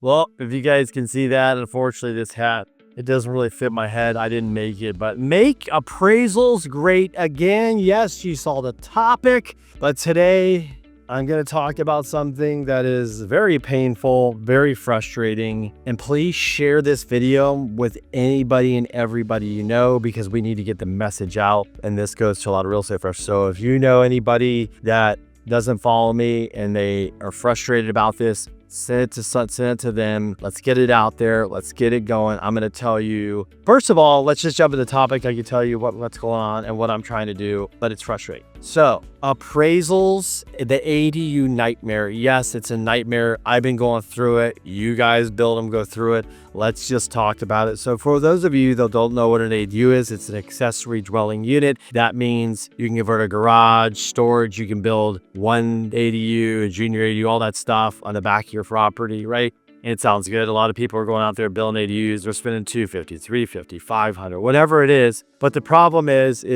Well, if you guys can see that, unfortunately, this hat, it doesn't really fit my head. I didn't make it, but make appraisals great again. Yes, you saw the topic, but today I'm going to talk about something that is very painful, very frustrating, and please share this video with anybody and everybody you know, because we need to get the message out, and this goes to a lot of real estate professionals. So if you know anybody that doesn't follow me and they are frustrated about this, send it to them. Let's get it out there. Let's get it going. I'm going to tell you, first of all, let's just jump into the topic. I can tell you what's going on and what I'm trying to do, but it's frustrating. So appraisals, the ADU nightmare. Yes, it's a nightmare. I've been going through it. You guys build them, go through it. Let's just talk about it. So for those of you that don't know what an ADU is, it's an accessory dwelling unit. That means you can convert a garage, storage, you can build one ADU, a junior ADU, all that stuff on the back of your property, right? And it sounds good. A lot of people are going out there building ADUs. They're spending $250, $350, $500, whatever it is. But the problem is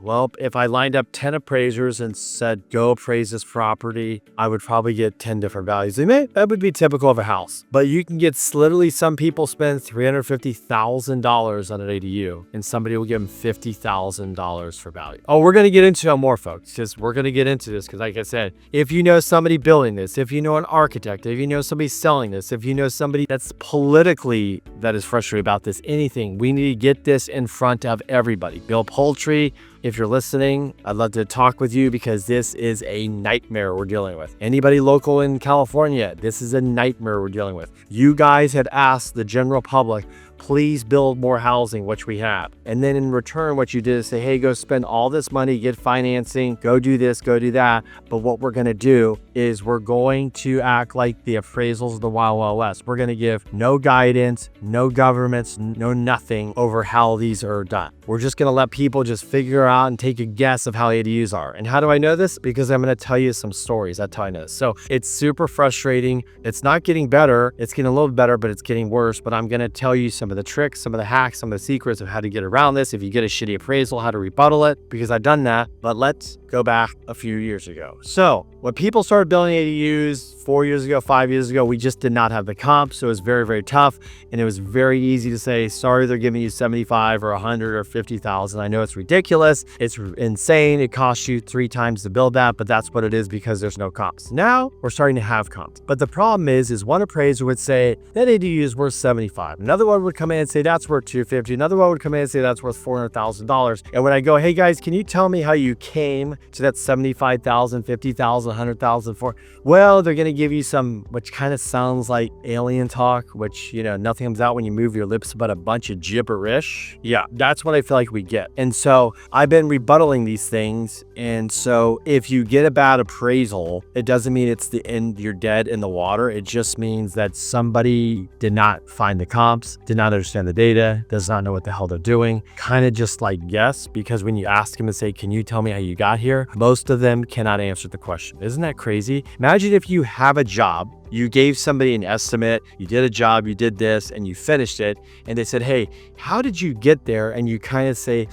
well, if I lined up 10 appraisers and said, go appraise this property, I would probably get 10 different values. That would be typical of a house. But you can get, literally, some people spend $350,000 on an ADU, and somebody will give them $50,000 for value. Oh, we're going to get into it more, folks. We're going to get into this because, like I said, if you know somebody building this, if you know an architect, if you know somebody selling this, if you know somebody that's politically that is frustrated about this, anything, we need to get this in front of everybody. Bill Poultry, if you're listening, I'd love to talk with you because this is a nightmare we're dealing with. Anybody local in California, this is a nightmare we're dealing with. You guys had asked the general public, please build more housing, which we have. And then in return, what you did is say, hey, go spend all this money, get financing, go do this, go do that. But what we're going to do is we're going to act like the appraisals of the Wild Wild West. We're going to give no guidance, no governments, no nothing over how these are done. We're just going to let people just figure out and take a guess of how ADUs are. And how do I know this? Because I'm going to tell you some stories. That's how I know this. So it's super frustrating. It's not getting better. It's getting a little better, but it's getting worse. But I'm going to tell you some of the tricks, some of the hacks, some of the secrets of how to get around this. If you get a shitty appraisal, how to rebuttal it, because I've done that. But let's go back a few years ago. So when people started building ADUs 4 years ago, 5 years ago, we just did not have the comps. So it was very, very tough. And it was very easy to say, sorry, they're giving you 75 or 100 or 50,000. I know it's ridiculous. It's insane. It costs you 3 times to build that, but that's what it is because there's no comps. Now we're starting to have comps. But the problem is one appraiser would say that ADU is worth 75. Another one would come in and say that's worth 250. Another one would come in and say that's worth $400,000. And when I go, hey guys, can you tell me how you came to that 75,000, 50,000, 100,000 for? Well, they're going to give you some, which kind of sounds like alien talk, which, you know, nothing comes out when you move your lips but a bunch of gibberish. Yeah, that's what I feel like we get. And so I've been rebuttaling these things. And so if you get a bad appraisal, it doesn't mean it's the end, you're dead in the water. It just means that somebody did not find the comps, did not understand the data, does not know what the hell they're doing, kind of just like guess, because when you ask them and say, can you tell me how you got here? Most of them cannot answer the question. Isn't that crazy? Imagine if you have a job, you gave somebody an estimate, you did a job, you did this, and you finished it, and they said, hey, how did you get there? And you kind of say,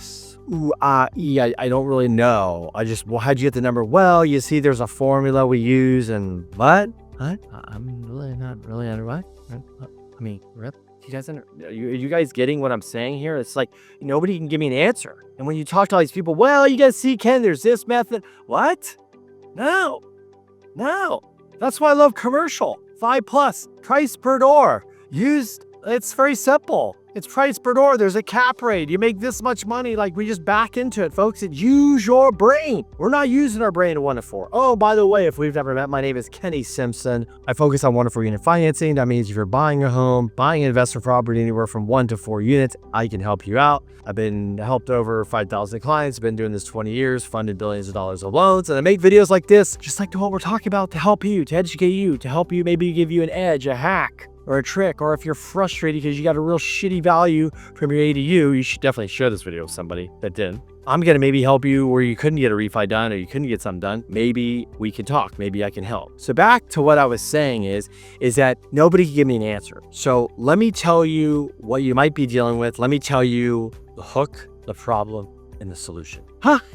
ooh, I don't really know. Well, how'd you get the number? Well, you see, there's a formula we use, and what? I'm really not really under what? I mean, are you guys getting what I'm saying here? It's like nobody can give me an answer. And when you talk to all these people, well, you guys see, Ken, there's this method. What? No. That's why I love commercial. 5+, price per door. It's very simple. It's price per door. There's a cap rate. You make this much money. Like, we just back into it, folks. Use your brain. We're not using our brain at 1 to 4. Oh, by the way, if we've never met, my name is Kenny Simpson. I focus on 1 to 4 unit financing. That means if you're buying a home, buying an investment property anywhere from 1 to 4 units, I can help you out. I've been helped over 5,000 clients. I've been doing this 20 years, funded billions of dollars of loans. And I make videos like this, just like what we're talking about, to help you, to educate you, to help you, maybe give you an edge, a hack, or a trick. Or if you're frustrated because you got a real shitty value from your ADU, you should definitely share this video with somebody that did. I'm going to maybe help you where you couldn't get a refi done or you couldn't get something done. Maybe we can talk. Maybe I can help. So back to what I was saying is that nobody can give me an answer. So let me tell you what you might be dealing with. Let me tell you the hook, the problem, and the solution.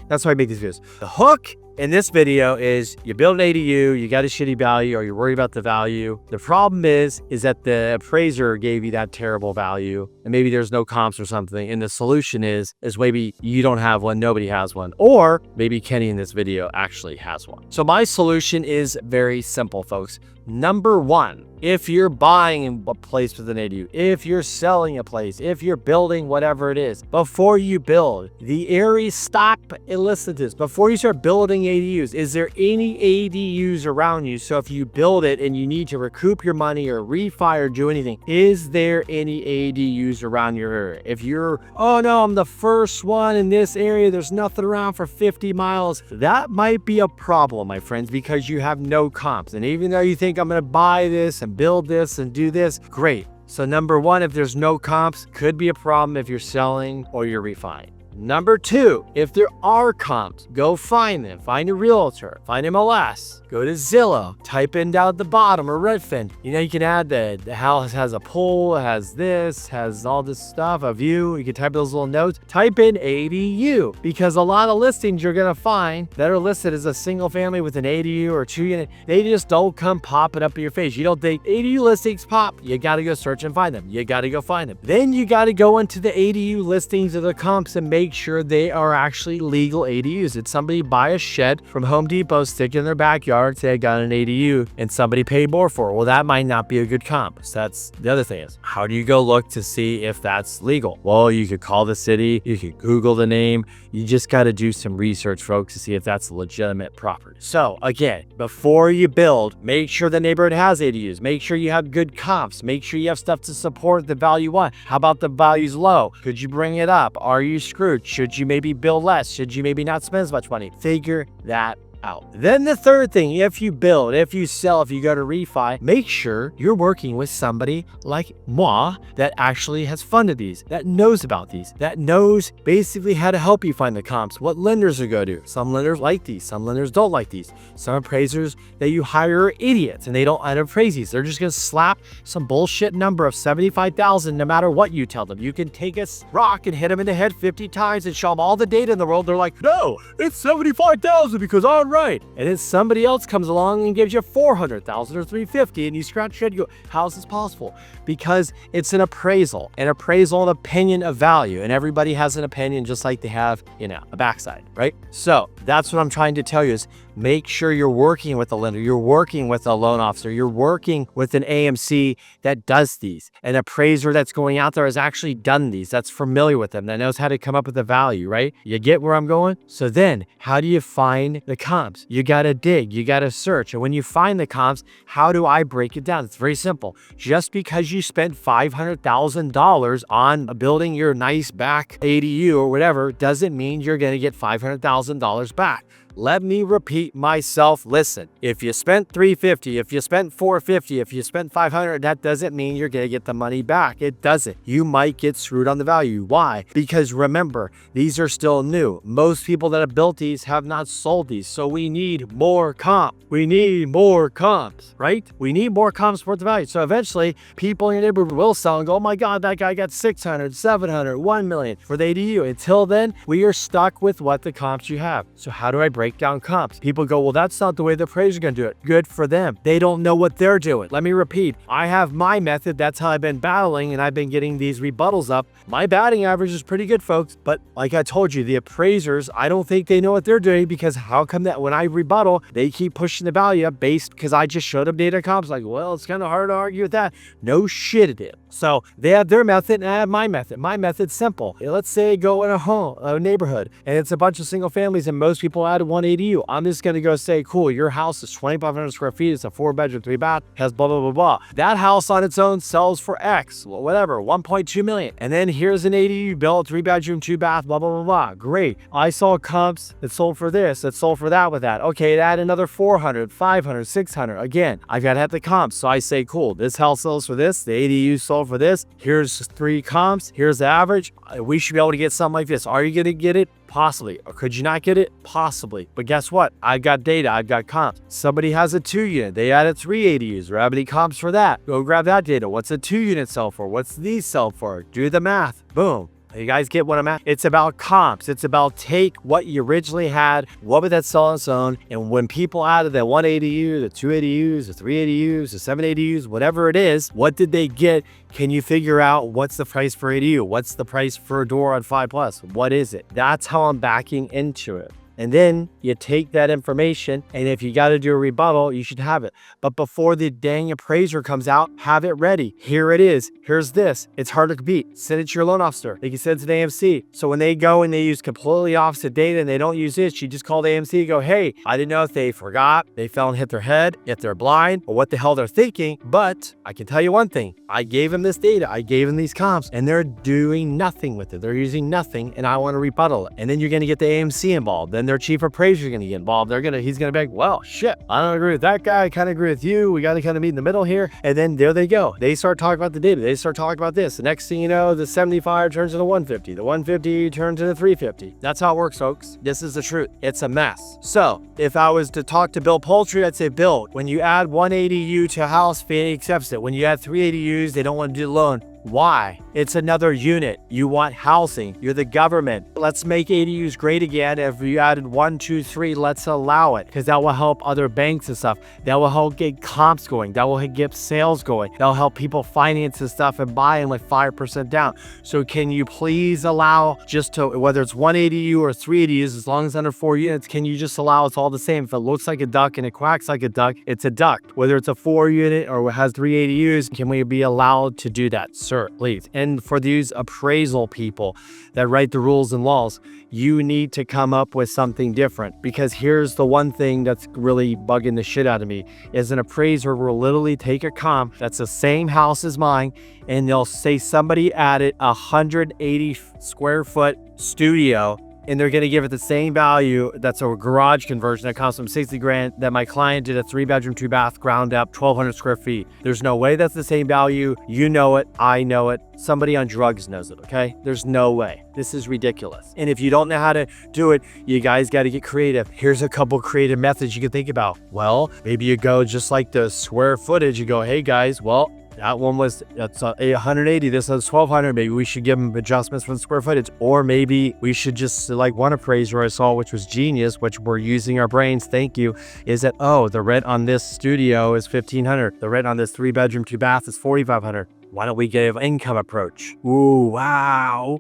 That's why I make these videos. The hook in this video is you build an ADU, you got a shitty value, or you're worried about the value. The problem is that the appraiser gave you that terrible value, and maybe there's no comps or something. And the solution is maybe you don't have one, nobody has one, or maybe Kenny in this video actually has one. So my solution is very simple, folks. Number one, if you're buying a place with an ADU, if you're selling a place, if you're building whatever it is, before you build, the area stop and listen to this. Before you start building ADUs, is there any ADUs around you? So if you build it and you need to recoup your money or refi or do anything, is there any ADUs around your area? If you're, oh no, I'm the first one in this area, there's nothing around for 50 miles, that might be a problem, my friends, because you have no comps. And even though you think I'm gonna buy this and build this and do this, great. So number one, if there's no comps, could be a problem if you're selling or you're refining. Number two, if there are comps, go find them. Find a realtor, find MLS, go to Zillow, type in down at the bottom or Redfin. You know, you can add the house has a pool, has this, has all this stuff, a view. You can type those little notes, type in ADU, because a lot of listings you're gonna find that are listed as a single family with an ADU or 2-unit, they just don't come popping up in your face. You don't think ADU listings pop, you gotta go search and find them. You gotta go find them. Then you gotta go into the ADU listings of the comps and make sure they are actually legal ADUs. Did somebody buy a shed from Home Depot, stick it in their backyard, say I got an ADU, and somebody paid more for it? Well, that might not be a good comp. So that's the other thing is, how do you go look to see if that's legal? Well, you could call the city, you could Google the name. You just got to do some research, folks, to see if that's a legitimate property. So again, before you build, make sure the neighborhood has ADUs. Make sure you have good comps. Make sure you have stuff to support the value one. How about the value's low? Could you bring it up? Are you screwed? Should you maybe build less? Should you maybe not spend as much money? Figure that out. Then the third thing, if you build, if you sell, if you go to refi, make sure you're working with somebody like moi that actually has funded these, that knows about these, that knows basically how to help you find the comps, what lenders to go to. Some lenders like these, some lenders don't like these. Some appraisers that you hire are idiots and they don't appraise these. They're just gonna slap some bullshit number of 75,000 no matter what you tell them. You can take a rock and hit them in the head 50 times and show them all the data in the world. They're like, no, it's 75,000 because I'm right. And then somebody else comes along and gives you 400,000 or 350, and you scratch your head, you go, how is this possible? Because it's an appraisal, an opinion of value, and everybody has an opinion just like they have, you know, a backside, right? So that's what I'm trying to tell you is make sure you're working with a lender, you're working with a loan officer, you're working with an AMC that does these, an appraiser that's going out there has actually done these, that's familiar with them, that knows how to come up with the value, right? You get where I'm going? So then how do you find the comps? You got to dig, you got to search. And when you find the comps, how do I break it down? It's very simple. Just because you spent $500,000 on building your nice back ADU or whatever doesn't mean you're going to get $500,000 back. Let me repeat myself. Listen, if you spent $350, if you spent $450, if you spent $500, that doesn't mean you're going to get the money back. It doesn't. You might get screwed on the value. Why? Because remember, these are still new. Most people that have built these have not sold these. So we need more comp. We need more comps, right? We need more comps for the value. So eventually people in your neighborhood will sell and go, oh my God, that guy got 600, 700, 1 million for the ADU. Until then, we are stuck with what the comps you have. So how do I break down comps? People go, well, that's not the way the appraiser is going to do it. Good for them. They don't know what they're doing. Let me repeat. I have my method. That's how I've been battling, and I've been getting these rebuttals up. My batting average is pretty good, folks. But like I told you, the appraisers, I don't think they know what they're doing, because how come that when I rebuttal, they keep pushing the value up based because I just showed them data comps? Like, well, it's kind of hard to argue with that. No shit it is. So they have their method and I have my method. My method's simple. Let's say go in a neighborhood and it's a bunch of single families and most people add one ADU. I'm just going to go say, cool, your house is 2,500 square feet. It's a 4-bedroom, 3-bath, has blah, blah, blah, blah. That house on its own sells for X, whatever, 1.2 million. And then here's an ADU built, 3-bedroom, 2-bath, blah, blah, blah, blah. Great. I saw comps that sold for this, that sold for that with that. Okay, add another 400, 500, 600. Again, I've got to have the comps. So I say, cool, this house sells for this. The ADU sold for this. Here's 3 comps. Here's the average. We should be able to get something like this. Are you going to get it? Possibly. Or could you not get it? Possibly. But guess what? I've got data. I've got comps. Somebody has a 2-unit. They added 3 ADUs. Or how many comps for that? Go grab that data. What's a 2-unit sell for? What's these sell for? Do the math. Boom. You guys get what I'm at? It's about comps. It's about take what you originally had, what would that sell on its own, and when people added that 180U, the 280Us, the 380Us, the 780Us, whatever it is, what did they get? Can you figure out what's the price for ADU? What's the price for a door on 5+? What is it? That's how I'm backing into it. And then you take that information, and if you got to do a rebuttal, you should have it. But before the dang appraiser comes out, have it ready. Here it is. Here's this. It's hard to beat. Send it to your loan officer. They can send it to the AMC. So when they go and they use completely opposite data and they don't use this, you just call the AMC and go, hey, I didn't know if they forgot, they fell and hit their head, if they're blind, or what the hell they're thinking. But I can tell you one thing. I gave them this data. I gave them these comps, and they're doing nothing with it. They're using nothing, and I want to rebuttal it. And then you're going to get the AMC involved. Then their chief appraiser is going to get involved. He's going to be like, well, shit, I don't agree with that guy. I kind of agree with you. We got to kind of meet in the middle here. And then there they go. They start talking about the data. They start talking about this. The next thing you know, the 75 turns into 150. The 150 turns into 350. That's how it works, folks. This is the truth. It's a mess. So if I was to talk to Bill Poultry, I'd say, Bill, when you add 180U to a house, Fannie accepts it. When you add 380Us, they don't want to do the loan. Why? It's another unit. You want housing. You're the government. Let's make ADUs great again. If you added 1, 2, 3, let's allow it, because that will help other banks and stuff. That will help get comps going. That will get sales going. That'll help people finance this stuff and buy in like 5% down. So can you please allow just to, whether it's 180U or 380Us, as long as under 4 units, can you just allow it's all the same? If it looks like a duck and it quacks like a duck, it's a duck. Whether it's a 4 unit or has 380Us, can we be allowed to do that? Sir, please. And for these appraisal people that write the rules and laws, you need to come up with something different, because here's the one thing that's really bugging the shit out of me is an appraiser will literally take a comp that's the same house as mine, and they'll say somebody added a 180 square foot studio, and they're going to give it the same value. That's a garage conversion that costs them 60 grand that my client did a 3-bedroom, 2-bath, ground up, 1,200 square feet. There's no way that's the same value. You know it. I know it. Somebody on drugs knows it, okay? There's no way. This is ridiculous. And if you don't know how to do it, you guys got to get creative. Here's a couple creative methods you can think about. Well, maybe you go just like the square footage. You go, hey guys, well, that one was, that's 180, this is 1,200. Maybe we should give them adjustments for the square footage. Or maybe we should just, like one appraiser I saw, which was genius, which we're using our brains, thank you, is that, oh, the rent on this studio is 1,500. The rent on this 3-bedroom, 2-bath is 4,500. Why don't we give an income approach? Ooh, wow.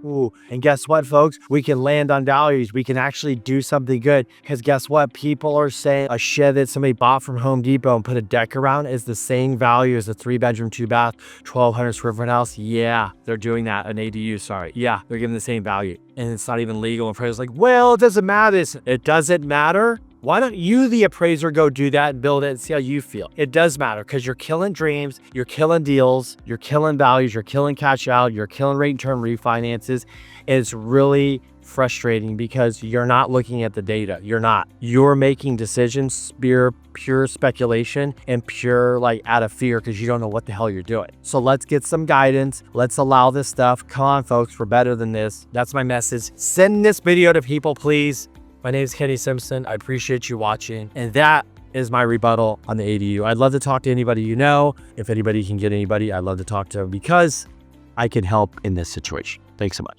Ooh, and guess what, folks? We can land on values. We can actually do something good, because guess what? People are saying a shed that somebody bought from Home Depot and put a deck around is the same value as a 3-bedroom, 2-bath, 1,200 square foot house. Yeah, they're doing that. An ADU, sorry. Yeah, they're giving the same value, and it's not even legal. And appraiser's like, well, it doesn't matter. It doesn't matter. Why don't you, the appraiser, go do that and build it and see how you feel? It does matter, because you're killing dreams, you're killing deals, you're killing values, you're killing cash out, you're killing rate and term refinances. It's really frustrating because you're not looking at the data. You're not. You're making decisions, pure speculation and pure like out of fear because you don't know what the hell you're doing. So let's get some guidance. Let's allow this stuff. Come on, folks, we're better than this. That's my message. Send this video to people, please. My name is Kenny Simpson. I appreciate you watching. And that is my rebuttal on the ADU. I'd love to talk to anybody you know. If anybody can get anybody, I'd love to talk to them because I can help in this situation. Thanks so much.